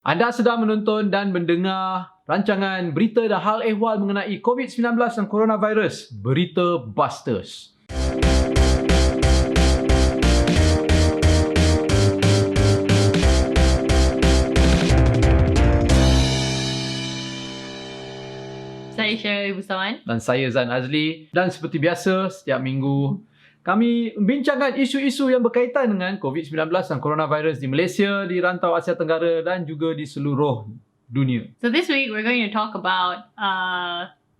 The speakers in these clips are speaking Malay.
Anda sedang menonton dan mendengar rancangan berita dan hal ehwal mengenai COVID-19 dan coronavirus, Berita Busters. Saya Sheril A Bustaman. Dan saya Zan Azlee. Dan seperti biasa, setiap minggu kami membincangkan isu-isu yang berkaitan dengan COVID-19 dan coronavirus di Malaysia, di rantau Asia Tenggara dan juga di seluruh dunia. So this week we're going to talk about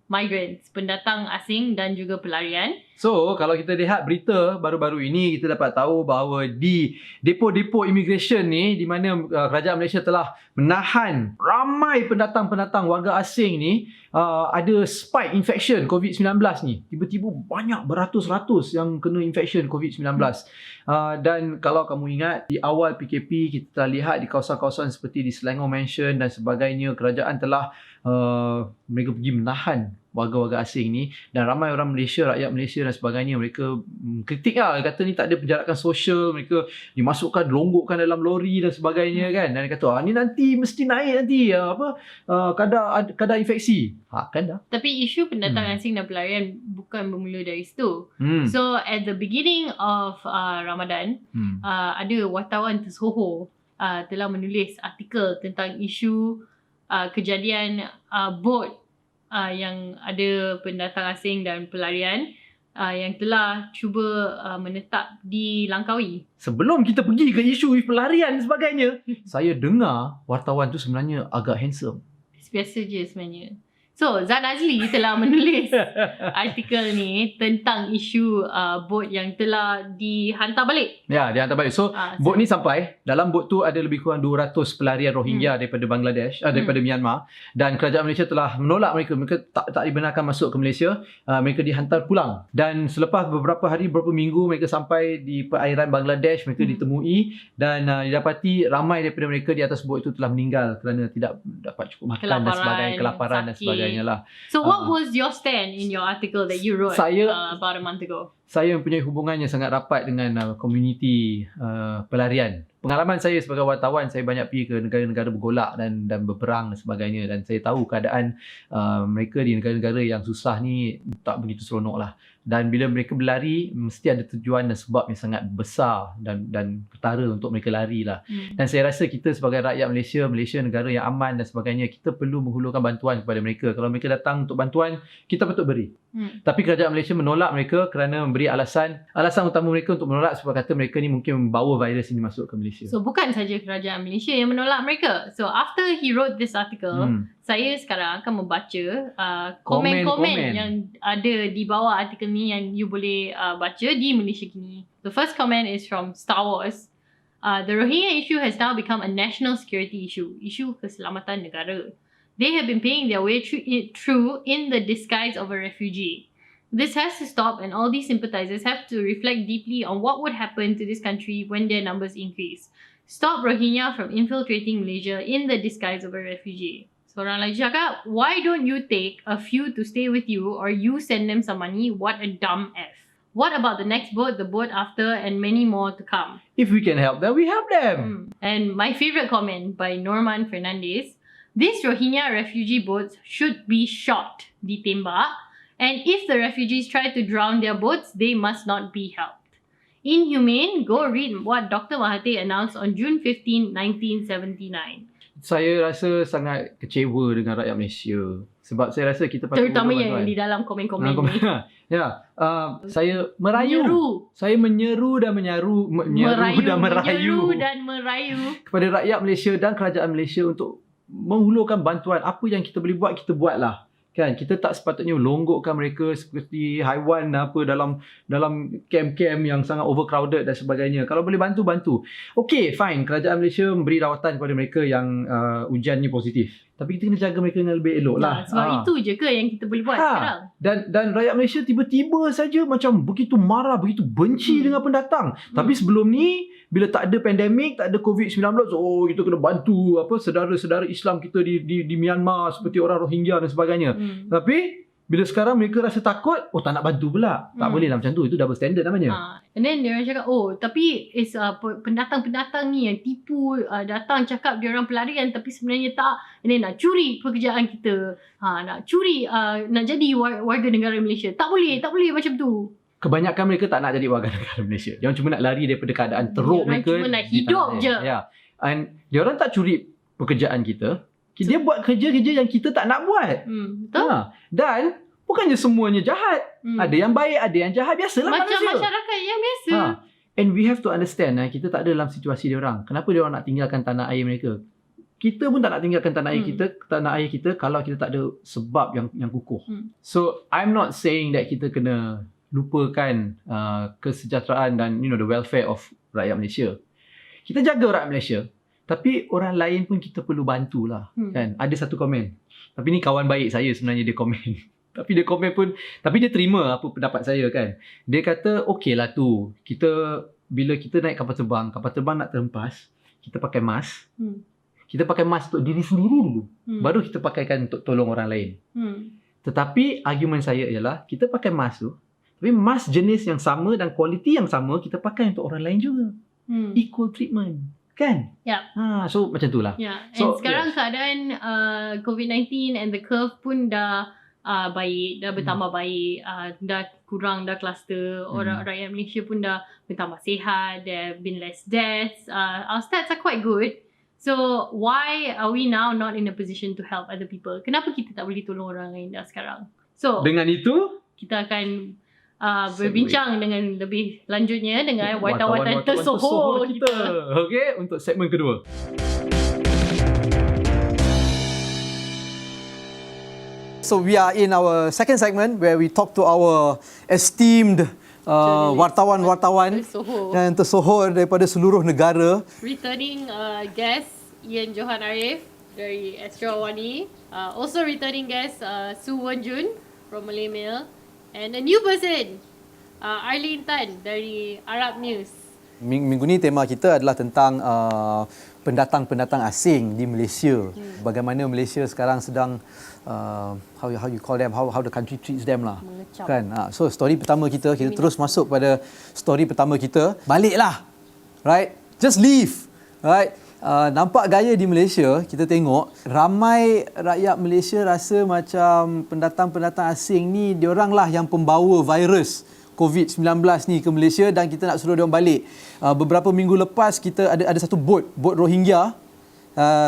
migrants, pendatang asing dan juga pelarian. So, kalau kita lihat berita baru-baru ini, kita dapat tahu bahawa di depo-depo immigration ni, di mana kerajaan Malaysia telah menahan ramai pendatang-pendatang warga asing ni, ada spike infection COVID-19 ni. Tiba-tiba banyak beratus-ratus yang kena infection COVID-19. Dan kalau kamu ingat, di awal PKP, kita telah lihat di kawasan-kawasan seperti di Selangor Mansion dan sebagainya, kerajaan telah mereka pergi menahan warga-warga asing ni, dan ramai orang Malaysia, rakyat Malaysia dan sebagainya, mereka kritik lah, kata ni tak ada penjarakan sosial, mereka dimasukkan, dilonggokkan dalam lori dan sebagainya kan, dan dia kata ni nanti mesti naik nanti kadar infeksi. Kan dah. Tapi isu pendatang asing dan pelarian bukan bermula dari situ. So at the beginning of Ramadan, ada wartawan tersohor telah menulis artikel tentang isu kejadian bot yang ada pendatang asing dan pelarian yang telah cuba menetap di Langkawi. Sebelum kita pergi ke isu pelarian dan sebagainya, saya dengar wartawan tu sebenarnya agak handsome. Biasa je sebenarnya. So, Zan Azlee telah menulis artikel ni tentang isu bot yang telah dihantar balik. Ya, dihantar balik. So, bot ni sampai. Dalam bot tu ada lebih kurang 200 pelarian Rohingya daripada Bangladesh, daripada Myanmar. Dan kerajaan Malaysia telah menolak mereka. Mereka tak dibenarkan masuk ke Malaysia. Mereka dihantar pulang. Dan selepas beberapa hari, beberapa minggu mereka sampai di perairan Bangladesh, mereka ditemui. Dan didapati ramai daripada mereka di atas bot itu telah meninggal kerana tidak dapat cukup makan dan sebagainya, kelaparan dan sebagainya. So what was your stand in your article that you wrote about a month ago? Saya mempunyai hubungan yang sangat rapat dengan komuniti pelarian. Pengalaman saya sebagai wartawan, saya banyak pergi ke negara-negara bergolak dan berperang dan sebagainya, dan saya tahu keadaan mereka di negara-negara yang susah ni tak begitu seronok lah. Dan bila mereka berlari, mesti ada tujuan dan sebab yang sangat besar dan ketara untuk mereka lari lah. Dan saya rasa kita sebagai rakyat Malaysia negara yang aman dan sebagainya, kita perlu menghulurkan bantuan kepada mereka. Kalau mereka datang untuk bantuan, kita patut beri. Tapi kerajaan Malaysia menolak mereka kerana memberi alasan utama mereka untuk menolak sebab kata mereka ni mungkin membawa virus ini masuk ke Malaysia. So bukan saja kerajaan Malaysia yang menolak mereka. So after he wrote this article, saya sekarang akan membaca komen-komen yang ada di bawah artikel ni yang you boleh baca di Malaysia kini. The first comment is from Star Wars. The Rohingya issue has now become a national security issue. Isu keselamatan negara. They have been paying their way through in the disguise of a refugee. This has to stop, and all these sympathizers have to reflect deeply on what would happen to this country when their numbers increase. Stop Rohingya from infiltrating Malaysia in the disguise of a refugee. Seorang lagi cakap, why don't you take a few to stay with you, or you send them some money? What a dumb F. What about the next boat, the boat after, and many more to come? If we can help them, we help them. And my favorite comment by Norman Fernandez, these Rohingya refugee boats should be shot, ditembak, and if the refugees try to drown their boats, they must not be helped. Inhumane, go read what Dr. Mahathir announced on June 15, 1979. Saya rasa sangat kecewa dengan rakyat Malaysia. Sebab saya rasa kita patut terutamanya yang di dalam komen-komen ni. Ya, saya merayu. Saya menyeru dan merayu kepada rakyat Malaysia dan kerajaan Malaysia untuk menghulurkan bantuan. Apa yang kita boleh buat, kita buatlah. Kan, kita tak sepatutnya longgokkan mereka seperti haiwan dalam kem-kem yang sangat overcrowded dan sebagainya. Kalau boleh bantu. Okey, fine. Kerajaan Malaysia memberi rawatan kepada mereka yang ujiannya positif. Tapi kita kena jaga mereka dengan lebih elok lah. Sebab itu je ke yang kita boleh buat sekarang. Dan rakyat Malaysia tiba-tiba saja macam begitu marah, begitu benci dengan pendatang. Tapi sebelum ni, bila tak ada pandemik, tak ada COVID-19, kita kena bantu saudara-saudara Islam kita di Myanmar seperti orang Rohingya dan sebagainya. Tapi Bila sekarang mereka rasa takut, tak nak bantu pula. Tak boleh lah macam tu. Itu double standard namanya. And then dia orang cakap, tapi pendatang-pendatang ni yang tipu, datang cakap dia orang pelarian tapi sebenarnya tak. And then nak curi pekerjaan kita. Nak curi, nak jadi warga negara Malaysia. Tak boleh macam tu. Kebanyakan mereka tak nak jadi warga negara Malaysia. Dia orang cuma nak lari daripada keadaan teruk mereka. Dia orang cuma nak hidup je. And dia orang tak curi pekerjaan kita. Dia buat kerja-kerja yang kita tak nak buat. Betul. Dan bukannya semuanya jahat. Ada yang baik, ada yang jahat. Biasalah macam manusia. Masyarakat yang biasa. And we have to understand, kita tak ada dalam situasi dia orang. Kenapa dia orang nak tinggalkan tanah air mereka? Kita pun tak nak tinggalkan tanah air kita kalau kita tak ada sebab yang kukuh. So I'm not saying that kita kena lupakan kesejahteraan dan the welfare of rakyat Malaysia. Kita jaga rakyat Malaysia. Tapi orang lain pun kita perlu bantulah. Kan? Ada satu komen. Tapi ni kawan baik saya sebenarnya dia komen. Tapi dia komen pun, tapi dia terima apa pendapat saya kan. Dia kata, okey lah tu. Bila kita naik kapal terbang nak terhempas, kita pakai mask. Kita pakai mask untuk diri sendiri dulu. Baru kita pakaikan untuk tolong orang lain. Tetapi argumen saya ialah, kita pakai mask tu, tapi mask jenis yang sama dan kualiti yang sama, kita pakai untuk orang lain juga. Equal treatment. Kan? So macam itulah. And sekarang keadaan COVID-19 and the curve pun dah baik, dah bertambah baik, dah kurang dah kluster, orang rakyat Malaysia pun dah bertambah sihat, there have been less deaths, our stats are quite good. So why are we now not in a position to help other people? Kenapa kita tak boleh tolong orang lain dah sekarang? So dengan itu kita akan berbincang dengan lebih lanjutnya dengan wartawan-wartawan tersohor kita. Okay, untuk segmen kedua. So we are in our second segment where we talk to our esteemed wartawan-wartawan yang tersohor daripada seluruh negara. Returning guest Johan Ariff dari Astro AWANI. Also returning guest Su Wen Jun from Malay Mail. And a new person, Arlene Tan dari Arab News. Minggu ni tema kita adalah tentang pendatang-pendatang asing di Malaysia. Bagaimana Malaysia sekarang sedang how you call them, how the country treats them lah. Mengecam. Kan? So story pertama kita terus masuk pada story pertama kita. Baliklah. Right? Just leave. Right? Nampak gaya di Malaysia, kita tengok ramai rakyat Malaysia rasa macam pendatang-pendatang asing ni diorang lah yang pembawa virus COVID-19 ni ke Malaysia dan kita nak suruh diorang balik. Beberapa minggu lepas kita ada satu bot Rohingya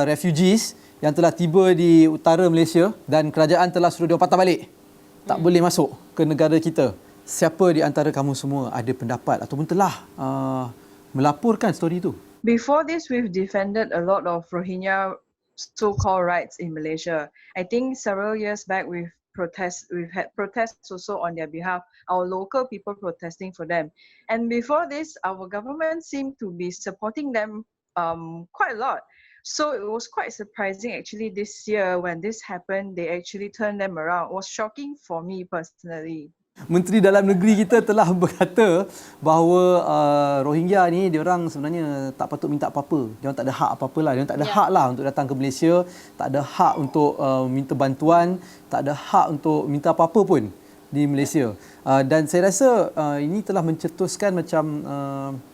refugees yang telah tiba di utara Malaysia dan kerajaan telah suruh diorang patah balik. Tak boleh masuk ke negara kita. Siapa di antara kamu semua ada pendapat ataupun telah melaporkan story itu? Before this, we've defended a lot of Rohingya so-called rights in Malaysia. I think several years back, we've had protests also on their behalf, our local people protesting for them. And before this, our government seemed to be supporting them quite a lot. So it was quite surprising actually this year when this happened, they actually turned them around. It was shocking for me personally. Menteri Dalam Negeri kita telah berkata bahawa Rohingya ni diorang sebenarnya tak patut minta apa-apa. Diorang tak ada hak apa-apa lah. Diorang tak ada hak lah untuk datang ke Malaysia, tak ada hak untuk minta bantuan, tak ada hak untuk minta apa-apa pun di Malaysia. Dan saya rasa ini telah mencetuskan macam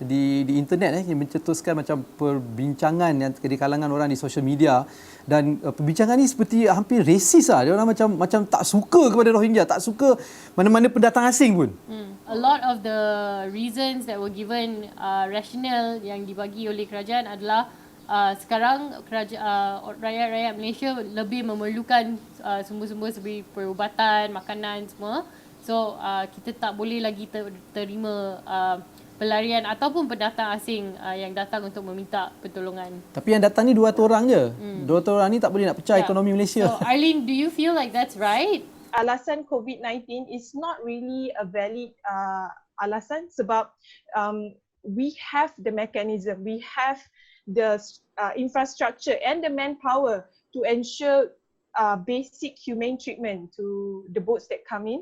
di internet mencetuskan macam perbincangan yang di kalangan orang di social media dan perbincangan ni seperti hampir resis lah. Dia orang macam tak suka kepada Rohingya, tak suka mana-mana pendatang asing pun. A lot of the reasons that were given rationale yang dibagi oleh kerajaan adalah sekarang rakyat-rakyat Malaysia lebih memerlukan sumber-sumber seperti perubatan, makanan semua. So kita tak boleh lagi terima pelarian ataupun pendatang asing yang datang untuk meminta pertolongan. Tapi yang datang ni 200 orang je. 200 orang ni tak boleh nak pecah ekonomi Malaysia. So Arlene, do you feel like that's right? Alasan COVID-19 is not really a valid alasan sebab we have the mechanism, we have the infrastructure and the manpower to ensure basic humane treatment to the boats that come in.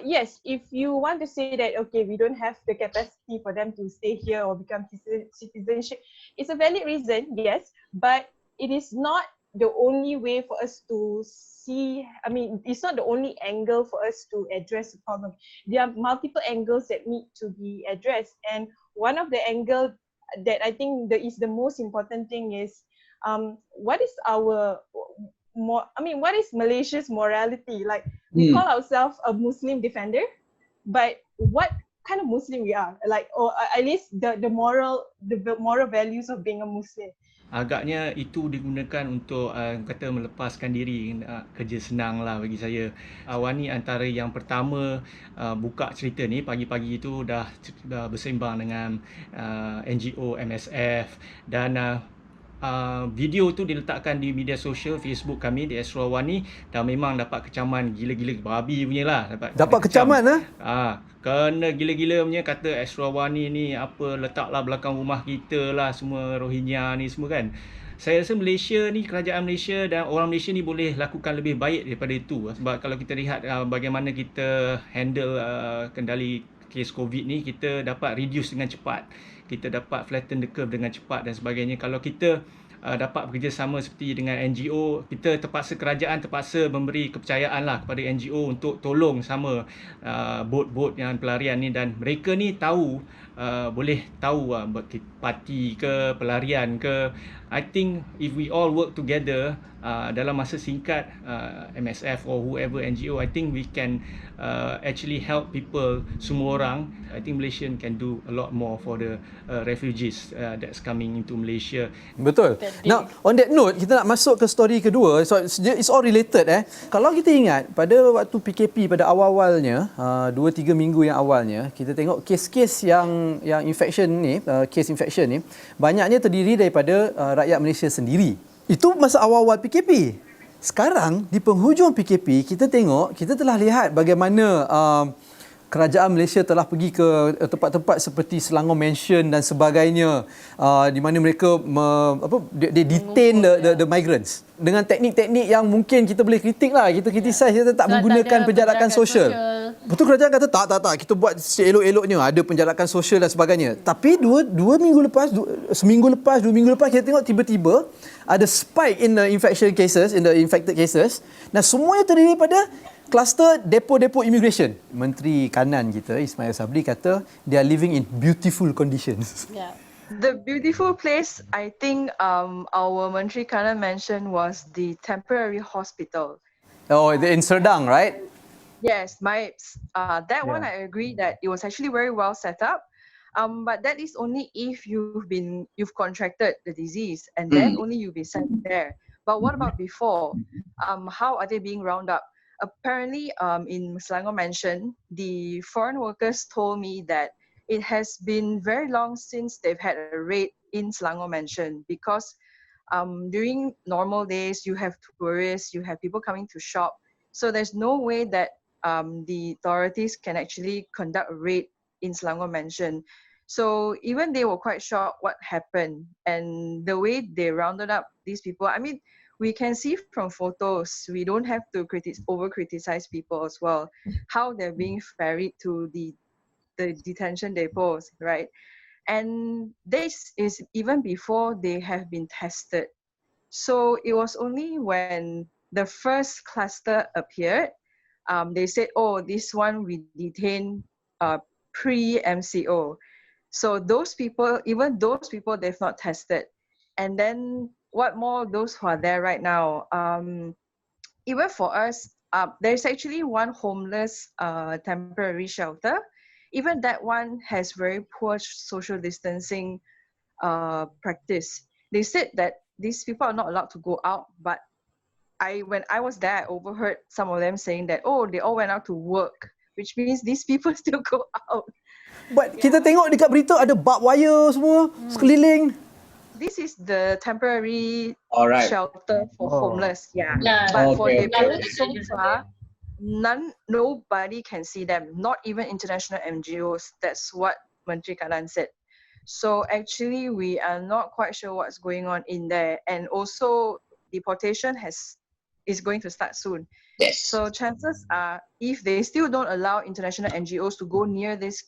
Yes, if you want to say that, okay, we don't have the capacity for them to stay here or become citizenship, it's a valid reason, yes, but it is not the only way for us to see, I mean, it's not the only angle for us to address the problem. There are multiple angles that need to be addressed. And one of the angles that I think is the most important thing is, what is what is Malaysia's morality? Like, we call ourselves a Muslim defender, but what kind of Muslim we are? Like, or at least the moral values of being a Muslim. Agaknya itu digunakan untuk kata melepaskan diri, kerja senang lah bagi saya. AWANI antara yang pertama buka cerita ni pagi-pagi itu dah bersembang dengan NGO MSF dan video tu diletakkan di media sosial Facebook kami di Astro AWANI dan memang dapat kecaman gila-gila babi punya lah. Dapat kecaman kena gila-gila punya, kata Astro AWANI ni apa letaklah belakang rumah kita lah semua Rohingya ni semua kan. Saya rasa Malaysia ni, kerajaan Malaysia dan orang Malaysia ni boleh lakukan lebih baik daripada itu. Sebab kalau kita lihat bagaimana kita handle kendali kes COVID ni, kita dapat reduce dengan cepat. Kita dapat flatten the curve dengan cepat dan sebagainya. Kalau kita dapat bekerjasama seperti dengan NGO, kita kerajaan terpaksa memberi kepercayaan lah kepada NGO untuk tolong sama bot-bot yang pelarian ni, dan mereka ni tahu, boleh tahu parti ke pelarian ke. I think if we all work together dalam masa singkat, MSF or whoever NGO, I think we can actually help people, semua orang. I think Malaysian can do a lot more for the refugees that's coming into Malaysia. Betul. Now, on that note, kita nak masuk ke story kedua. So, it's all related. Kalau kita ingat, pada waktu PKP pada awal-awalnya, 2-3 minggu yang awalnya, kita tengok kes-kes yang infection ni, kes infection ni, banyaknya terdiri daripada rakyat Malaysia sendiri. Itu masa awal-awal PKP. Sekarang, di penghujung PKP, kita tengok, kita telah lihat bagaimana kerajaan Malaysia telah pergi ke tempat-tempat seperti Selangor Mansion dan sebagainya, di mana mereka they detain the migrants dengan teknik-teknik yang mungkin kita boleh kritik lah, kita criticize, kita tak menggunakan penjarakan sosial. Betul, kerajaan kata tak, kita buat seelok-eloknya, ada penjarakan sosial dan sebagainya. Tapi seminggu lepas, 2 minggu lepas, kita tengok tiba-tiba ada spike in the infected cases, dan semuanya terdiri pada kluster depo-depo immigration. Menteri Kanan kita, Ismail Sabri, kata they are living in beautiful conditions. Yeah. The beautiful place, I think our Menteri Kanan mentioned was the temporary hospital. Oh, in Sedang, right? Yes, that one I agree that it was actually very well set up. But that is only if you've contracted the disease, and then only you'll be sent there. But what about before? How are they being rounded up? Apparently, in Selangor Mansion, the foreign workers told me that it has been very long since they've had a raid in Selangor Mansion, because during normal days, you have tourists, you have people coming to shop. So there's no way that the authorities can actually conduct a raid in Selangor Mansion. So even they were quite shocked what happened, and the way they rounded up these people. I mean, we can see from photos, we don't have to over-criticize people as well, how they're being ferried to the detention depots, right? And this is even before they have been tested. So it was only when the first cluster appeared, they said, oh, this one we detained pre-MCO. So even those people, they've not tested. And then what more, those who are there right now, even for us, there's actually one homeless temporary shelter. Even that one has very poor social distancing practice. They said that these people are not allowed to go out, but when I was there, I overheard some of them saying that, oh, they all went out to work, which means these people still go out. But kita tengok dekat berita ada barbed wire semua sekeliling. This is the temporary shelter for homeless. Yeah. But for the so far, nobody can see them. Not even international NGOs. That's what Menteri Kanan said. So actually, we are not quite sure what's going on in there. And also, deportation is going to start soon. Yes. So chances are, if they still don't allow international NGOs to go near these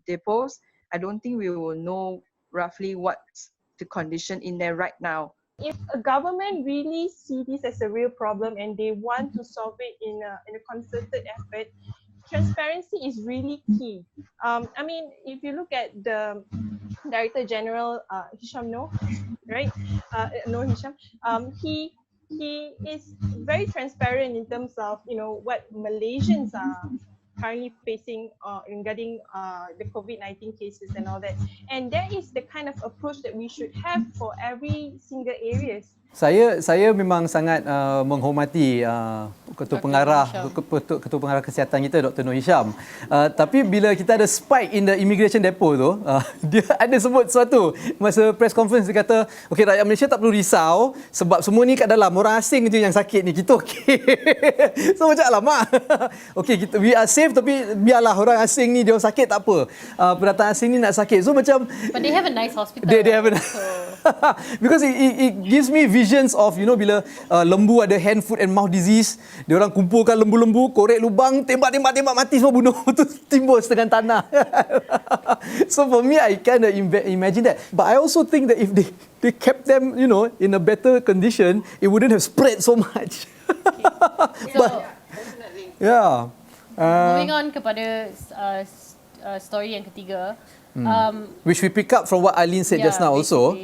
depots, I don't think we will know roughly what's the condition in there right now. if a government really see this as a real problem and they want to solve it in a concerted effort, transparency is really key. I mean, if you look at the Director General Hisham Noor, right? Noor Hisham, he is very transparent in terms of what Malaysians are currently facing regarding the COVID-19 cases and all that. And that is the kind of approach that we should have for every single areas. Saya memang sangat menghormati ketua pengarah kesihatan kita Dr. Noor Hisham. Tapi bila kita ada spike in the immigration depot tu, dia ada sebut sesuatu masa press conference. Dia kata, okey, rakyat Malaysia tak perlu risau sebab semua ni kat dalam, orang asing je yang sakit ni, kita okey. So macam alamak. Okey, we are safe, tapi biarlah orang asing ni dia sakit tak apa. Pendatang asing ni nak sakit. So macam, but they have a nice hospital. They have a because it gives me visions of, bila lembu ada hand, foot and mouth disease, dia orang kumpulkan lembu-lembu, korek lubang, tembak mati, semua bunuh, tu timbul setengah tanah. So for me, I kind of imagine that. But I also think that if they kept them, in a better condition, it wouldn't have spread so much. So, yeah. Moving on kepada story yang ketiga. Which we pick up from what Aileen said just now also.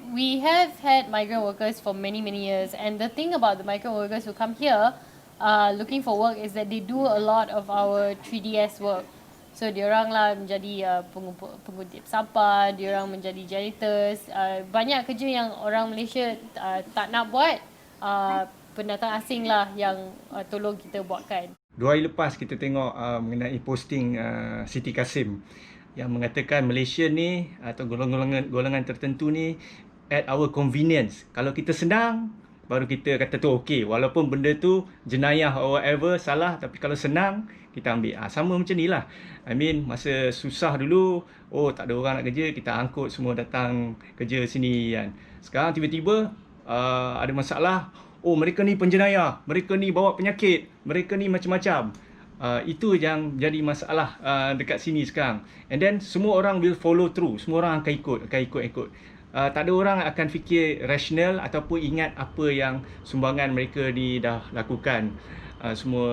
We have had migrant workers for many years, and the thing about the migrant workers who come here looking for work is that they do a lot of our 3DS work. So diorang lah menjadi pengutip sampah, diorang menjadi janitors, banyak kerja yang orang Malaysia tak nak buat, pendatang asing lah yang tolong kita buatkan. 2 hari lepas kita tengok mengenai posting Siti Kasim yang mengatakan Malaysia ni atau golongan tertentu ni at our convenience. Kalau kita senang, baru kita kata tu okey. Walaupun benda tu jenayah or whatever, salah, tapi kalau senang, kita ambil. Sama macam ni lah. I mean, masa susah dulu, tak ada orang nak kerja, kita angkut semua datang kerja sini kan. Sekarang tiba-tiba ada masalah, mereka ni penjenayah, mereka ni bawa penyakit, mereka ni macam-macam. Itu yang jadi masalah dekat sini sekarang. And then semua orang will follow through, semua orang akan ikut. Tak ada orang akan fikir rasional ataupun ingat apa yang sumbangan mereka ni dah lakukan. Semua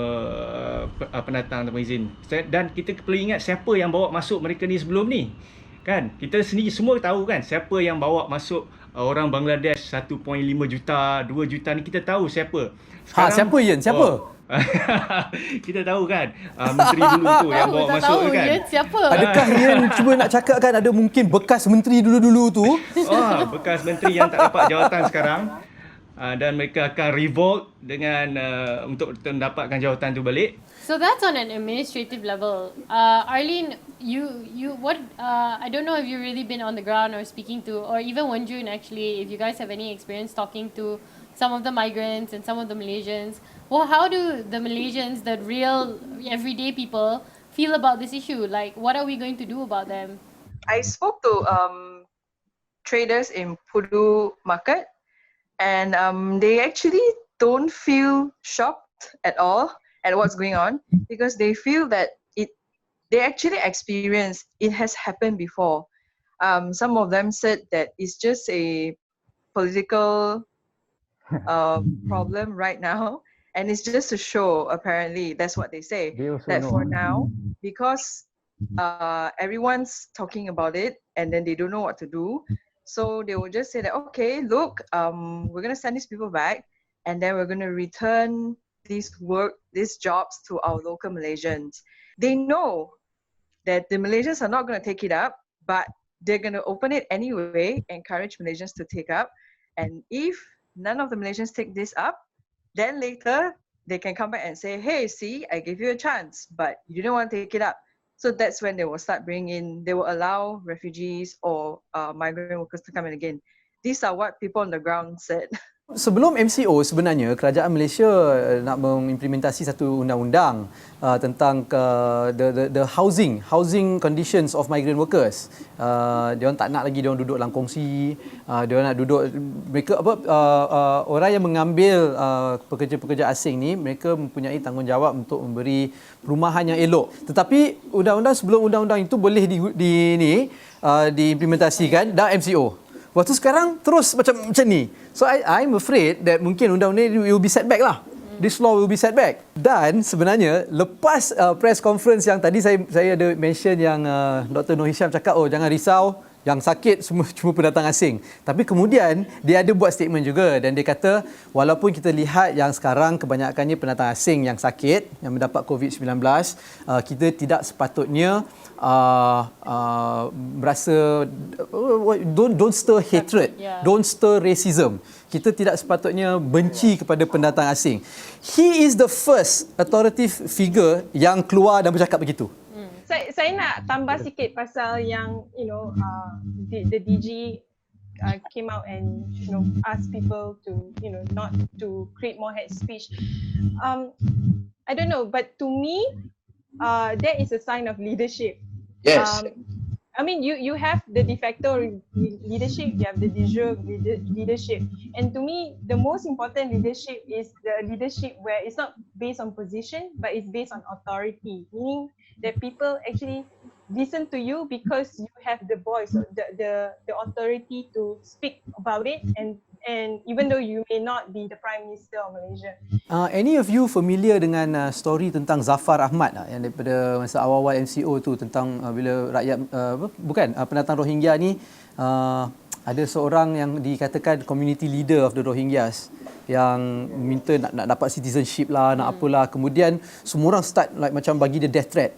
pendatang tanpa izin. Dan kita perlu ingat siapa yang bawa masuk mereka ni sebelum ni. Kan? Kita sendiri semua tahu kan siapa yang bawa masuk orang Bangladesh 1.5 juta, 2 juta ni, kita tahu siapa. Sekarang, siapa Ian? Siapa? Kita tahu kan menteri dulu tu yang bawa masuk tu kan. Siapa? Adakah Ian cuba nak cakap kan ada mungkin bekas menteri dulu-dulu tu? Bekas menteri yang tak dapat jawatan sekarang. Dan mereka akan revolt dengan untuk mendapatkan jawatan tu balik. So that's on an administrative level. Arlene, you what? I don't know if you've really been on the ground or speaking to, or even Wenjun actually, if you guys have any experience talking to some of the migrants and some of the Malaysians. Well, how do the Malaysians, the real everyday people, feel about this issue? Like, what are we going to do about them? I spoke to traders in Pudu Market, and they actually don't feel shocked at all at what's going on, because they feel that they actually experienced it has happened before. Some of them said that it's just a political problem right now, and it's just a show. Apparently, that's what they say. That for now, because everyone's talking about it, and then they don't know what to do, so they will just say that, okay, look, we're gonna send these people back, and then we're gonna return these jobs to our local Malaysians. They know that the Malaysians are not gonna take it up, but they're gonna open it anyway, encourage Malaysians to take up, and if none of the Malaysians take this up, then later they can come back and say, hey, see, I gave you a chance, but you didn't want to take it up. So that's when they will start they will allow refugees or migrant workers to come in again. These are what people on the ground said. Sebelum MCO, sebenarnya kerajaan Malaysia nak mengimplementasi satu undang-undang tentang the housing conditions of migrant workers. Dia orang tak nak lagi dia orang duduk dalam kongsi, dia orang nak duduk, mereka orang yang mengambil pekerja-pekerja asing ni, mereka mempunyai tanggungjawab untuk memberi perumahan yang elok. Tetapi sebelum undang-undang itu boleh diimplementasikan dah MCO. Lepas tu sekarang terus macam ni. So I'm afraid that mungkin undang-undang ni will be set back lah. This law will be set back. Dan sebenarnya lepas press conference yang tadi saya ada mention yang Dr. Noh Hisham cakap, oh jangan risau, yang sakit semua cuma pendatang asing. Tapi kemudian dia ada buat statement juga dan dia kata walaupun kita lihat yang sekarang kebanyakannya pendatang asing yang sakit, yang mendapat COVID-19, kita tidak sepatutnya berasa don't stir hatred, don't stir racism. Kita tidak sepatutnya benci kepada pendatang asing. He is the first authoritative figure yang keluar dan bercakap begitu. Saya nak tambah sikit pasal yang the DG came out and asked people to not to create more hate speech. I don't know, but to me that is a sign of leadership. Yes. I mean, you have the de facto leadership, you have the de jure leadership. And to me, the most important leadership is the leadership where it's not based on position, but it's based on authority. Meaning that people actually listen to you because you have the voice, the authority to speak about it. And even though you may not be the Prime Minister of Malaysia. Any of you familiar dengan story tentang Zafar Ahmad yang daripada masa awal-awal MCO tu, tentang bila rakyat pendatang Rohingya ni ada seorang yang dikatakan community leader of the Rohingyas yang minta nak dapat citizenship lah, nak apalah, kemudian semua orang start like macam bagi dia death threat.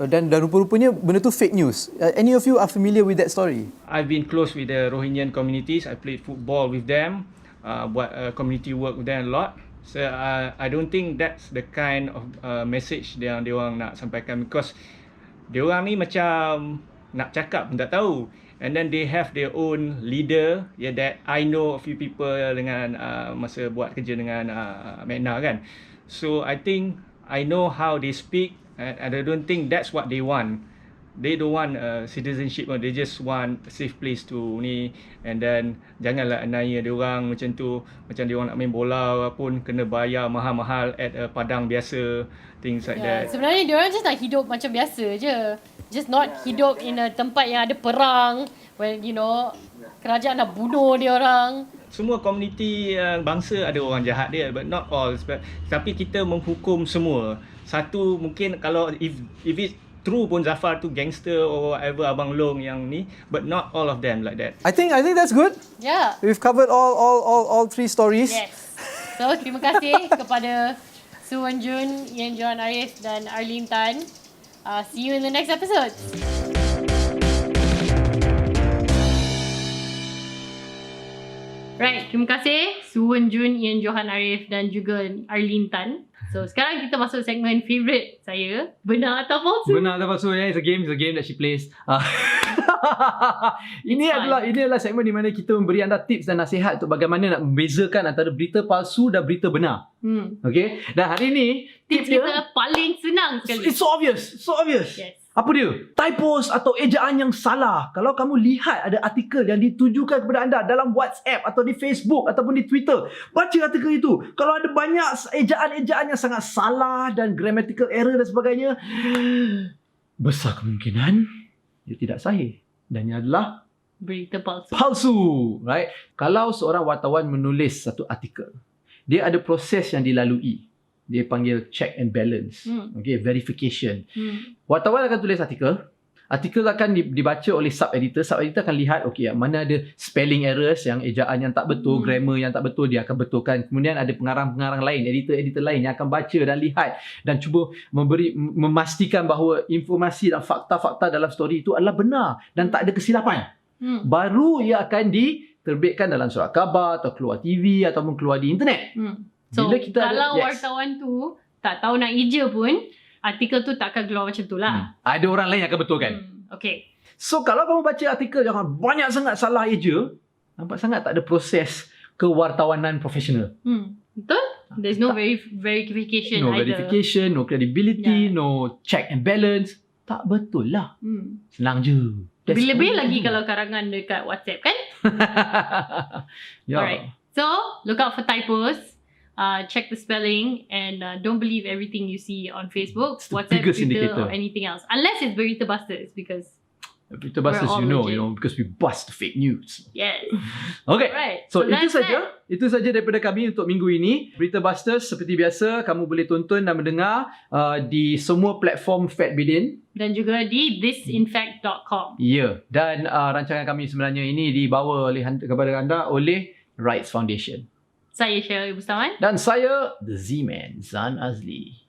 Dan rupa-rupanya benda tu fake news. Any of you are familiar with that story? I've been close with the Rohingyan communities. I played football with them, buat community work with them a lot. So I don't think that's the kind of message yang dia orang nak sampaikan, because dia orang ni macam nak cakap pun tak tahu. And then they have their own leader, that I know a few people dengan masa buat kerja dengan MENA kan. So I think I know how they speak, and I don't think that's what they want. They don't want citizenship, they just want a safe place to ni. And then janganlah anaya dia orang macam tu, macam dia orang nak main bola pun kena bayar mahal-mahal at padang biasa, things like that. Sebenarnya dia orang just nak hidup macam biasa je. Just not hidup in a tempat yang ada perang, where kerajaan nak bunuh dia orang. Semua komuniti bangsa ada orang jahat dia, but not all. Tapi kita menghukum semua. Satu mungkin kalau if it's true pun Zafar tu gangster or whatever, Abang Long yang ni, but not all of them like that. I think that's good. Yeah. We've covered all three stories. Yes. So terima kasih kepada Suwan Jun, Johan Ariff dan Arlene Tan. See you in the next episode. Right, terima kasih Suwan Jun, Johan Ariff dan juga Arlene Tan. So sekarang kita masuk segmen favourite saya, benar atau palsu? Benar atau palsu, it's a game that she plays. Ini adalah segmen di mana kita memberi anda tips dan nasihat untuk bagaimana nak membezakan antara berita palsu dan berita benar. Okay? Dan hari ni tips kita paling senang sekali. It's so obvious. Yes. Apa dia? Typos atau ejaan yang salah. Kalau kamu lihat ada artikel yang ditujukan kepada anda dalam WhatsApp atau di Facebook ataupun di Twitter, baca artikel itu. Kalau ada banyak ejaan-ejaan yang sangat salah dan grammatical error dan sebagainya, besar kemungkinan dia tidak sahih. Dan ia adalah berita palsu. Right? Kalau seorang wartawan menulis satu artikel, dia ada proses yang dilalui. Dia panggil check and balance. Okay, verification. Wartawan akan tulis artikel. Artikel akan dibaca oleh sub-editor. Sub-editor akan lihat, okay, mana ada spelling errors, yang ejaan yang tak betul, grammar yang tak betul, dia akan betulkan. Kemudian ada pengarang-pengarang lain, editor-editor lain yang akan baca dan lihat dan cuba memastikan bahawa informasi dan fakta-fakta dalam story itu adalah benar dan tak ada kesilapan. Baru ia akan diterbitkan dalam surat khabar atau keluar TV ataupun keluar di internet. So, kalau wartawan tu tak tahu nak eja pun, artikel tu tak akan keluar macam tu lah. Ada orang lain yang akan betulkan. Okay. So, kalau kamu baca artikel yang banyak sangat salah eja, nampak sangat tak ada proses kewartawanan profesional. Betul? There's no verification no either. Verification, no credibility, no check and balance. Tak betul lah. Senang je. Lebih-lebih lagi kalau karangan dekat WhatsApp kan? Alright. So, look out for typos. Check the spelling and don't believe everything you see on Facebook, WhatsApp, Twitter or anything else. Unless it's Berita Busters, because Berita Busters, We're all you legit. know, because we bust the fake news. Yes. Okay. Alright. So, itu that's saja. that. Itu saja daripada kami untuk minggu ini. Berita Busters seperti biasa kamu boleh tonton dan mendengar di semua platform Fat Bidin. Dan juga di thisinfact.com. Ya. Dan rancangan kami sebenarnya ini dibawa kepada anda oleh Rights Foundation. Saya Sheril A Bustaman. Dan saya The Z-Man, Zan Azlee.